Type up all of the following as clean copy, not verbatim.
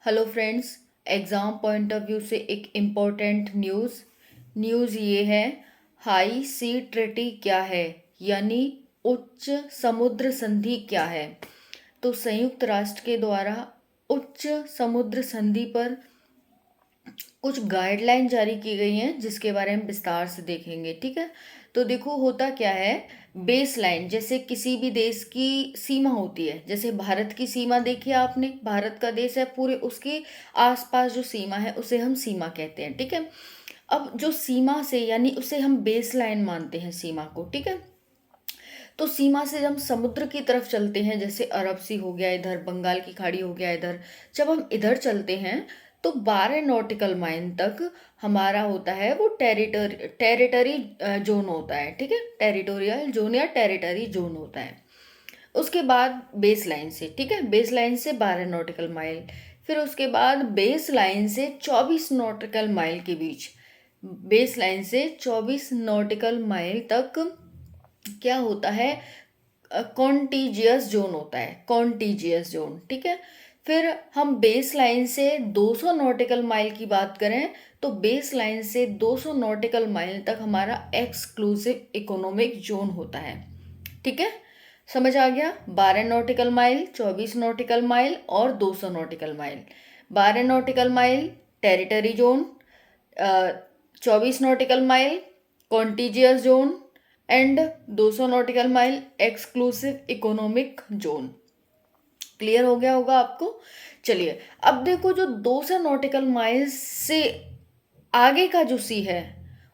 Hello friends, exam point of view से एक important news ये है। हाई सी ट्रीटी क्या है, यानी उच्च समुद्र संधि क्या है। तो संयुक्त राष्ट्र के द्वारा उच्च समुद्र संधि पर कुछ गाइडलाइन जारी की गई हैं, जिसके बारे में विस्तार से देखेंगे। ठीक है, तो देखो होता क्या है। बेस लाइन, जैसे किसी भी देश की सीमा होती है, जैसे भारत की सीमा देखी आपने, भारत का देश है, पूरे उसके आसपास जो सीमा है उसे हम सीमा कहते हैं। ठीक है, अब जो सीमा से, यानी उसे हम बेस लाइन मानते हैं सीमा को। ठीक है, तो सीमा से हम समुद्र की तरफ चलते हैं, जैसे अरब सी हो गया इधर, बंगाल की खाड़ी हो गया इधर। जब हम इधर चलते हैं तो 12 नॉटिकल माइल तक हमारा होता है वो टेरिटरी जोन होता है। ठीक है, टेरिटोरियल जोन या टेरिटरी जोन होता है। उसके बाद बेस लाइन से, ठीक है, बेस लाइन से 12 नॉटिकल माइल, फिर उसके बाद बेस लाइन से 24 नॉटिकल माइल के बीच, बेस लाइन से 24 नॉटिकल माइल तक क्या होता है, कॉन्टीजियस जोन होता है, कॉन्टीजियस जोन। ठीक है, फिर हम बेस लाइन से 200 नॉटिकल माइल की बात करें तो बेस लाइन से 200 नॉटिकल माइल तक हमारा एक्सक्लूसिव इकोनॉमिक जोन होता है। ठीक है, समझ आ गया। 12 नॉटिकल माइल, 24 नॉटिकल माइल और 200 nautical mile. 12 nautical mile territory zone, 24 nautical mile contiguous zone and 200 nautical mile exclusive economic zone. Clear हो गया होगा आपको। चलिए, अब देखो जो 200 नॉटिकल माइल से आगे का जो सी है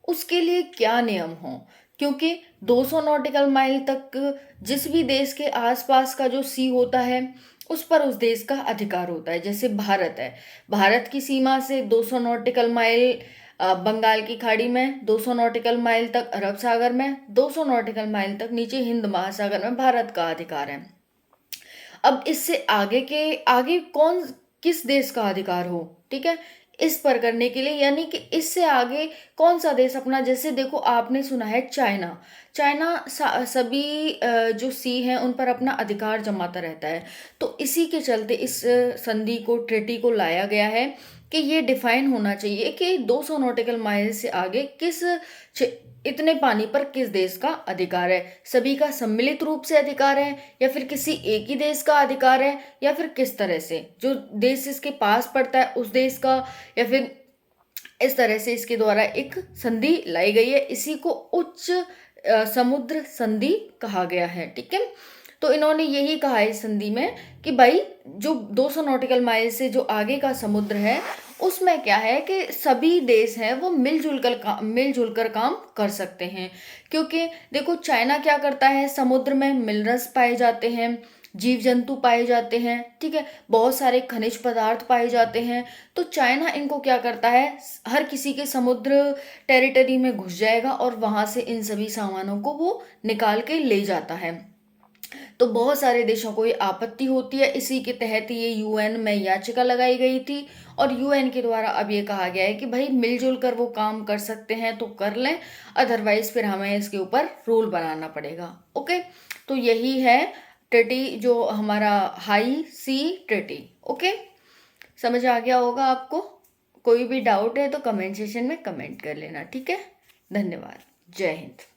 उसके लिए क्या नियम हो, क्योंकि 200 नॉटिकल माइल तक जिस भी देश के आसपास का जो सी होता है उस पर उस देश का अधिकार होता है। जैसे भारत है, भारत की सीमा से 200 नॉटिकल माइल बंगाल की खाड़ी में, 200 नॉटिकल माइल तक अरब सागर में, 200 नॉटिकल माइल तक नीचे हिंद महासागर में भारत का अधिकार है। अब इससे आगे के आगे कौन किस देश का अधिकार हो, ठीक है, इस पर करने के लिए, यानी कि इससे आगे कौन सा देश अपना, जैसे देखो आपने सुना है चाइना, सभी जो सी हैं उन पर अपना अधिकार जमाता रहता है। तो इसी के चलते इस संधि को, ट्रीटी को लाया गया है कि ये डिफाइन होना चाहिए कि 200 नॉटिकल माइल से आगे इतने पानी पर किस देश का अधिकार है। सभी का सम्मिलित रूप से अधिकार है, या फिर किसी एक ही देश का अधिकार है, या फिर किस तरह से जो देश इसके पास पड़ता है उस देश का, या फिर इस तरह से इसके द्वारा एक संधि लाई गई है। इसी को उच्च समुद्र संधि कहा गया है। ठीक है, तो इन्होंने यही कहा है इस संधि में कि भाई जो 200 नॉटिकल माइल से जो आगे का समुद्र है उसमें क्या है कि सभी देश हैं वो मिलजुल कर काम कर सकते हैं। क्योंकि देखो चाइना क्या करता है, समुद्र में मिनरल्स पाए जाते हैं, जीव जंतु पाए जाते हैं, ठीक है, बहुत सारे खनिज पदार्थ पाए जाते हैं। तो चाइना इनको क्या करता है, हर किसी के समुद्र टेरिटरी में घुस जाएगा और वहां से इन सभी सामानों को वो निकाल के ले जाता है। तो बहुत सारे देशों को ये आपत्ति होती है। इसी के तहत ये यूएन में याचिका लगाई गई थी और यूएन के द्वारा अब ये कहा गया है कि भाई मिलजुल कर वो काम कर सकते हैं तो कर लें, अदरवाइज फिर हमें इसके ऊपर रूल बनाना पड़ेगा। ओके, तो यही है ट्रीटी, जो हमारा हाई सी ट्रीटी। ओके, समझ आ गया होगा आपको। कोई भी डाउट है तो कमेंट सेशन में कमेंट कर लेना। ठीक है, धन्यवाद, जय हिंद।